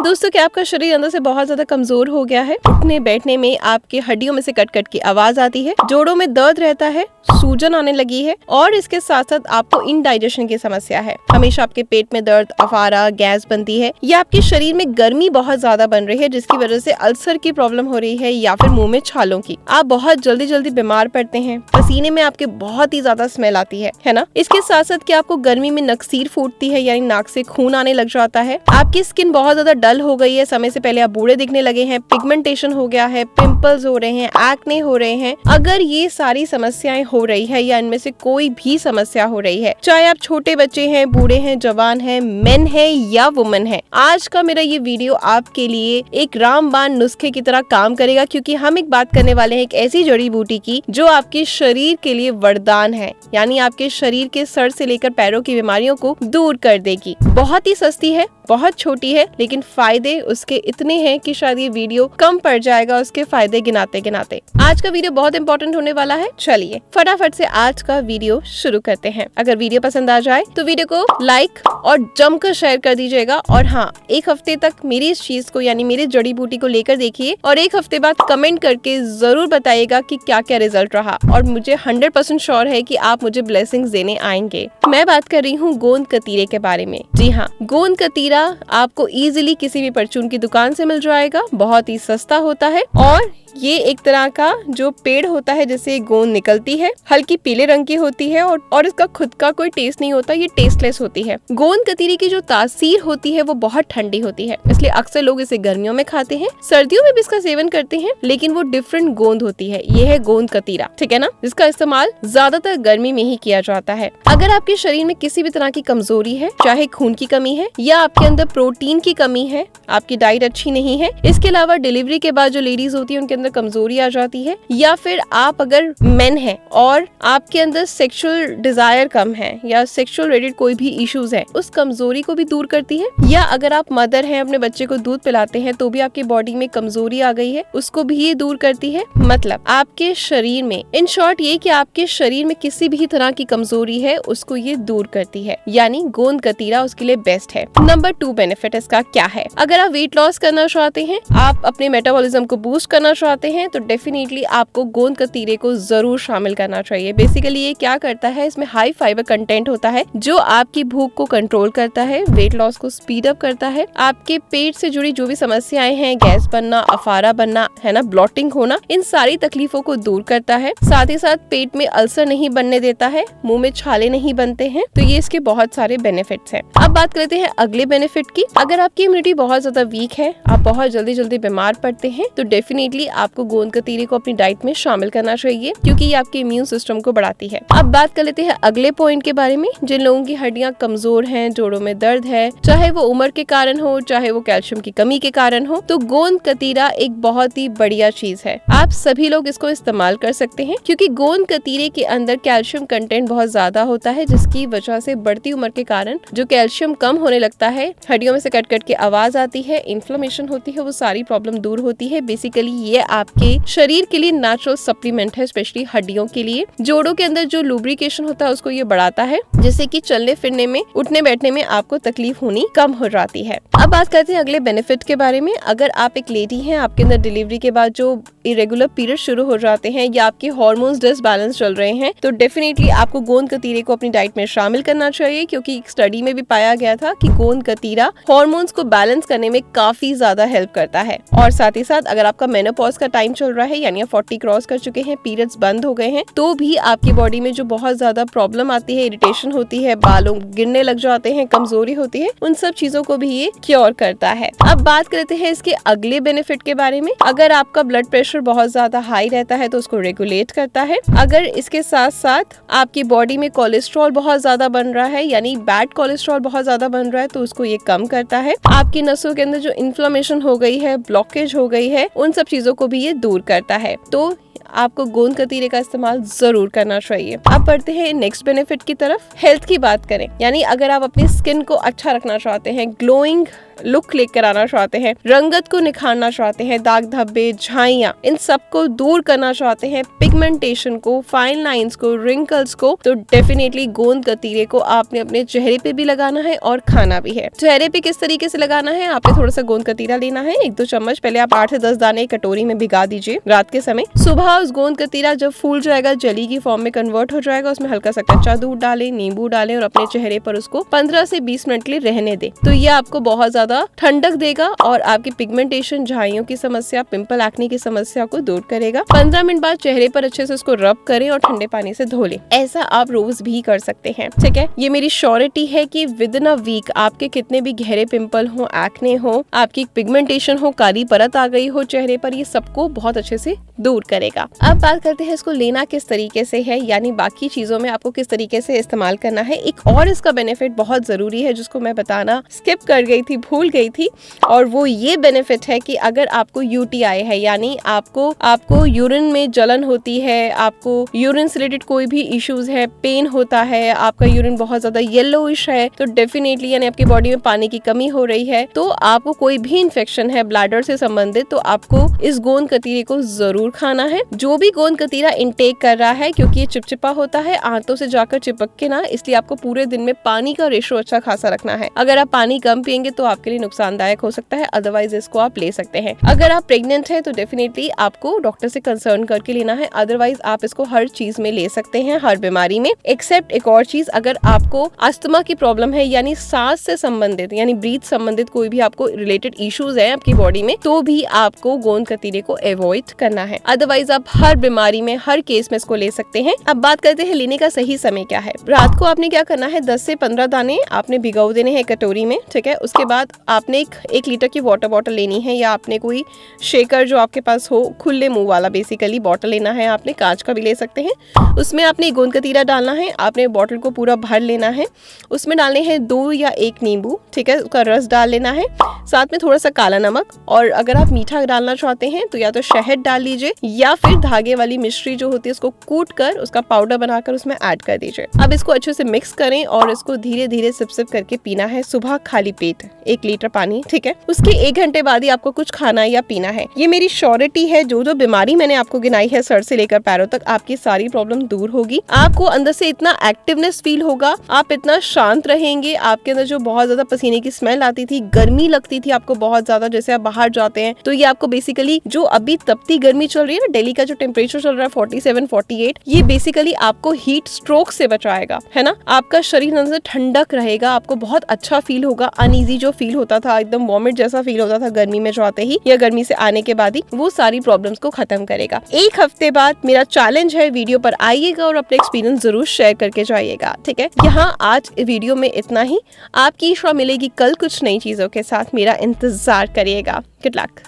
दोस्तों, क्या आपका शरीर अंदर से बहुत ज्यादा कमजोर हो गया है? उठने बैठने में आपके हड्डियों में से कट कट की आवाज आती है, जोड़ों में दर्द रहता है, सूजन आने लगी है और इसके साथ साथ आपको इनडाइजेशन की समस्या है, हमेशा आपके पेट में दर्द, अफारा, गैस बनती है, या आपके शरीर में गर्मी बहुत ज्यादा बन रही है जिसकी वजह से अल्सर की प्रॉब्लम हो रही है, या फिर मुंह में छालों की, आप बहुत जल्दी जल्दी बीमार पड़ते हैं, पसीने में आपके बहुत ही ज्यादा स्मेल आती है ना। इसके साथ साथ क्या आपको गर्मी में नकसीर फूटती है, यानी नाक से खून आने लग जाता है, आपकी स्किन बहुत ज्यादा डल हो गई है, समय से पहले आप बूढ़े दिखने लगे हैं, पिगमेंटेशन हो गया है, पिंपल्स हो रहे हैं, एक्ने हो रहे हैं। अगर ये सारी समस्याएं हो रही है या इनमें से कोई भी समस्या हो रही है, चाहे आप छोटे बच्चे हैं, बूढ़े हैं, जवान हैं, मेन है या वुमन है, आज का मेरा ये वीडियो आपके लिए एक रामबाण नुस्खे की तरह काम करेगा, क्योंकि हम एक बात करने वाले हैं एक ऐसी जड़ी बूटी की जो आपके शरीर के लिए वरदान है, यानी आपके शरीर के सर से लेकर पैरों की बीमारियों को दूर कर देगी। बहुत ही सस्ती है, बहुत छोटी है, लेकिन फायदे उसके इतने हैं कि शायद ये वीडियो कम पड़ जाएगा उसके फायदे गिनाते गिनाते। आज का वीडियो बहुत इंपॉर्टेंट होने वाला है। चलिए फटाफट से आज का वीडियो शुरू करते हैं। अगर वीडियो पसंद आ जाए तो वीडियो को लाइक और जमकर शेयर कर दीजिएगा, और हाँ, एक हफ्ते तक मेरी इस चीज को यानी मेरी जड़ी बूटी को लेकर देखिए और एक हफ्ते बाद कमेंट करके जरूर बताइएगा कि क्या क्या रिजल्ट रहा, और मुझे 100% श्योर है कि आप मुझे ब्लेसिंग्स देने आएंगे। मैं बात कर रही हूँ गोंद कतीरे के बारे में। जी हाँ, गोंद कतीरा आपको इजीली किसी भी परचून की दुकान से मिल जाएगा, बहुत ही सस्ता होता है, और ये एक तरह का जो पेड़ होता है जिससे गोंद निकलती है, हल्की पीले रंग की होती है और इसका खुद का कोई टेस्ट नहीं होता, ये टेस्टलेस होती है। गोंद कतीरे की जो तासीर होती है वो बहुत ठंडी होती है, इसलिए अक्सर लोग इसे गर्मियों में खाते हैं, सर्दियों में भी इसका सेवन करते हैं, लेकिन वो डिफरेंट गोंद होती है। ये है गोंद कतीरा, ठीक है ना, जिसका इस्तेमाल ज्यादातर गर्मी में ही किया जाता है। अगर आपके शरीर में किसी भी तरह की कमजोरी है, चाहे खून की कमी है या आपके अंदर प्रोटीन की कमी है, आपकी डाइट अच्छी नहीं है, इसके अलावा डिलीवरी के बाद जो लेडीज होती है उनके अंदर कमजोरी आ जाती है, या फिर आप अगर मेन है और आपके अंदर सेक्सुअल डिजायर कम है या सेक्सुअल रिलेटेड कोई भी इश्यूज है, उस कमजोरी को भी दूर करती है। या अगर आप मदर हैं, अपने बच्चे को दूध पिलाते हैं तो भी आपकी बॉडी में कमजोरी आ गई है, उसको भी ये दूर करती है। मतलब आपके शरीर में, इन शॉर्ट ये कि आपके शरीर में किसी भी तरह की कमजोरी है उसको ये दूर करती है, यानी गोंद कतीरा उसके लिए बेस्ट है। नंबर 2 बेनिफिट इसका क्या है? अगर आप वेट लॉस करना चाहते हैं, आप अपने मेटाबॉलिज्म को बूस्ट करना चाहते हैं, तो डेफिनेटली आपको गोंद कतीरे को जरूर शामिल करना चाहिए। बेसिकली ये क्या करता है, इसमें हाई फाइबर कंटेंट होता है जो आपकी भूख को कंट्रोल करता है, वेट लॉस को स्पीड अप करता है, आपके पेट से जुड़ी जो भी समस्याएं हैं, गैस बनना, अफारा बनना, है ना, ब्लॉटिंग होना, इन सारी तकलीफों को दूर करता है। साथ ही साथ पेट में अल्सर नहीं बनने देता है, मुंह में छाले नहीं बनते हैं, तो ये इसके बहुत सारे बेनिफिट्स हैं। अब बात करते हैं अगले बेनिफिट की। अगर आपकी इम्यूनिटी बहुत ज्यादा वीक है, आप बहुत जल्दी जल्दी बीमार पड़ते हैं, तो डेफिनेटली आपको गोंद कतीरे को अपनी डाइट में शामिल करना चाहिए, क्योंकि ये आपके इम्यून सिस्टम को बढ़ाती है। अब बात कर लेते हैं अगले पॉइंट के बारे में। जिन लोगों की हड्डियां कमजोर हैं, जोड़ों में दर्द है, चाहे वो उम्र के कारण हो, चाहे वो कैल्शियम की कमी के कारण हो, तो गोंद कतीरा एक बहुत ही बढ़िया चीज है। आप सभी लोग इसको इस्तेमाल कर सकते हैं, क्योंकि गोंद कतीरे के अंदर कैल्शियम कंटेंट बहुत ज्यादा होता है, जिसकी वजह से बढ़ती उम्र के कारण जो कैल्शियम कम होने लगता है, हड्डियों में से कट कट के आवाज आती है, इन्फ्लेमेशन होती है, वो सारी प्रॉब्लम दूर होती है। बेसिकली ये आपके शरीर के लिए नेचुरल सप्लीमेंट है, स्पेशली हड्डियों के लिए। जोड़ों के अंदर जो लुब्रिकेशन होता है उसको ये बढ़ाता है, जिससे कि चलने फिरने में, उठने बैठने में आपको तकलीफ होनी कम हो जाती है। अब बात करते हैं अगले बेनिफिट के बारे में। अगर आप एक लेडी हैं, आपके अंदर डिलीवरी के बाद जो इरेगुलर पीरियड शुरू हो जाते हैं या आपके हार्मोन्स डिसबैलेंस चल रहे हैं, तो डेफिनेटली आपको गोंद कतीरे को अपनी डाइट में शामिल करना चाहिए, क्योंकि एक स्टडी में भी पाया गया था कि गोंद कतीरा हार्मोन्स को बैलेंस करने में काफी ज्यादा हेल्प करता है। और साथ ही साथ अगर आपका मेनोपॉज का टाइम चल रहा है, यानी आप 40 क्रॉस कर चुके हैं, पीरियड्स बंद हो गए हैं, तो भी आपकी बॉडी में जो बहुत ज्यादा प्रॉब्लम आती है, इरिटेशन होती है, बालों गिरने लग जाते हैं, कमजोरी होती है, उन सब चीजों को भी ये क्योर करता है। अब बात करते हैं इसके अगले बेनिफिट के बारे में। अगर आपका ब्लड प्रेशर बहुत ज्यादा हाई रहता है तो उसको रेगुलेट करता है। अगर इसके साथ साथ आपकी बॉडी में कोलेस्ट्रॉल बहुत ज्यादा बन रहा है, यानी बैड कोलेस्ट्रॉल बहुत ज्यादा बन रहा है, तो उसको ये कम करता है। आपकी नसों के अंदर जो इन्फ्लेमेशन हो गई है, ब्लॉकेज हो गई है, उन सब चीजों को भी ये दूर करता है। तो आपको गोंद कतीरे का इस्तेमाल जरूर करना चाहिए। अब बढ़ते हैं नेक्स्ट बेनिफिट की तरफ। हेल्थ की बात करें, यानी अगर आप अपनी स्किन को अच्छा रखना चाहते हैं, ग्लोइंग लुक लेकर आना चाहते हैं, रंगत को निखारना चाहते हैं, दाग धब्बे, झाइयां, इन सब को दूर करना चाहते हैं, पिगमेंटेशन को, फाइन लाइंस को, रिंकल्स को, तो डेफिनेटली गोंद कतीरे को आपने अपने चेहरे पे भी लगाना है और खाना भी है। चेहरे पे किस तरीके से लगाना है, आपने थोड़ा सा गोंद कतीरा लेना है, 1-2 चम्मच, पहले आप 8 से 10 दाने कटोरी में भिगा दीजिए रात के समय। सुबह उस गोंद कतीरा जब फूल जाएगा, जली की फॉर्म में कन्वर्ट हो जाएगा, उसमें हल्का सा कच्चा दूध डालें, नींबू डालें और अपने चेहरे पर उसको 15 से 20 मिनट के लिए रहने दें। तो ये आपको बहुत ज्यादा ठंडक देगा और आपकी पिगमेंटेशन, झाइयों की समस्या, पिंपल, एक्ने की समस्या को दूर करेगा। 15 मिनट बाद चेहरे पर अच्छे से उसको रब करें और ठंडे पानी से धो लें। ऐसा आप रोज भी कर सकते हैं, ठीक है। ये मेरी श्योरिटी है कि विद इन अ वीक आपके कितने भी गहरे पिंपल हो, एक्ने हो, आपकी पिगमेंटेशन हो, काली परत आ गई हो चेहरे पर, ये सबको बहुत अच्छे से दूर करेगा। अब बात करते हैं इसको लेना किस तरीके से है, यानी बाकी चीजों में आपको किस तरीके से इस्तेमाल करना है। एक और इसका बेनिफिट बहुत जरूरी है जिसको मैं बताना स्किप कर गई थी, भूल गई थी, और वो ये बेनिफिट है कि अगर आपको यूटीआई है, यानी आपको यूरिन में जलन होती है, आपको यूरिन से रिलेटेड कोई भी इश्यूज है, पेन होता है, आपका यूरिन बहुत ज्यादा येलोइश है, तो डेफिनेटली यानी आपकी बॉडी में पानी की कमी हो रही है, तो आपको कोई भी इन्फेक्शन है ब्लैडर से संबंधित, तो आपको इस गोंद कतीरे को जरूर खाना है। जो भी गोंद कतीरा इनटेक कर रहा है, क्योंकि ये चिपचिपा होता है, आंतों से जाकर चिपक के ना, इसलिए आपको पूरे दिन में पानी का रेशो अच्छा खासा रखना है। अगर आप पानी कम पियेंगे तो आपके लिए नुकसानदायक हो सकता है, अदरवाइज इसको आप ले सकते हैं। अगर आप प्रेग्नेंट है तो डेफिनेटली आपको डॉक्टर से कंसर्न करके लेना है, अदरवाइज आप इसको हर चीज में ले सकते हैं, हर बीमारी में, एक्सेप्ट एक और चीज, अगर आपको अस्थमा की प्रॉब्लम है, यानी सांस से संबंधित, यानी ब्रीथ संबंधित कोई भी आपको रिलेटेड इश्यूज है आपकी बॉडी में, तो भी आपको गोंद कतीरे को अवॉइड करना है। अदरवाइज आप हर बीमारी में, हर केस में इसको ले सकते हैं। अब बात करते हैं लेने का सही समय क्या है। रात को आपने क्या करना है, 10 से 15 दाने आपने भिगो देने हैं कटोरी में, ठीक है। उसके बाद आपने एक लीटर की वाटर बॉटल लेनी है, या आपने कोई शेकर जो आपके पास हो, खुले मुंह वाला बेसिकली बॉटल लेना है, आपने कांच का भी ले सकते हैं। उसमें आपने गोंद कतीरा डालना है, आपने बॉटल को पूरा भर लेना है, उसमें डालने हैं 2 या 1 नींबू, ठीक है, उसका रस डाल लेना है, साथ में थोड़ा सा काला नमक, और अगर आप मीठा डालना चाहते हैं तो या तो शहद डाल लीजिए या फिर धागे वाली मिश्री जो होती है उसको कूट कर उसका पाउडर बनाकर उसमें ऐड कर दीजिए। अब इसको अच्छे से मिक्स करें और इसको धीरे धीरे सिप सिप करके पीना है सुबह खाली पेट, 1 लीटर पानी, ठीक है। उसके 1 घंटे बाद ही आपको कुछ खाना या पीना है। ये मेरी श्योरिटी है, जो बीमारी मैंने आपको गिनाई है सर से लेकर पैरों तक, आपकी सारी प्रॉब्लम दूर होगी। आपको अंदर से इतना एक्टिवनेस फील होगा, आप इतना शांत रहेंगे, आपके अंदर जो बहुत ज्यादा पसीने की स्मेल आती थी, गर्मी लगती थी आपको बहुत ज्यादा, जैसे आप बाहर जाते हैं तो ये आपको बेसिकली जो अभी तपती गर्मी चल रही है ना, दिल्ली का जो टेम्परेचर चल रहा है 47-48, ये बेसिकली आपको हीट स्ट्रोक से बचाएगा, है ना। आपका शरीर अंदर से ठंडक रहेगा, आपको बहुत अच्छा फील होगा। अनईजी जो फील होता था, एकदम वॉमिट जैसा फील होता था गर्मी में जाते ही या गर्मी से आने के बाद ही, वो सारी प्रॉब्लम्स को खत्म करेगा। 1 हफ्ते बाद मेरा चैलेंज है, वीडियो पर आइएगा और अपने एक्सपीरियंस जरूर शेयर करके जाइएगा, ठीक है। यहाँ आज वीडियो में इतना ही। आपकी इश्रा मिलेगी कल कुछ नई चीजों के साथ, मेरा इंतजार करिएगा। Good luck.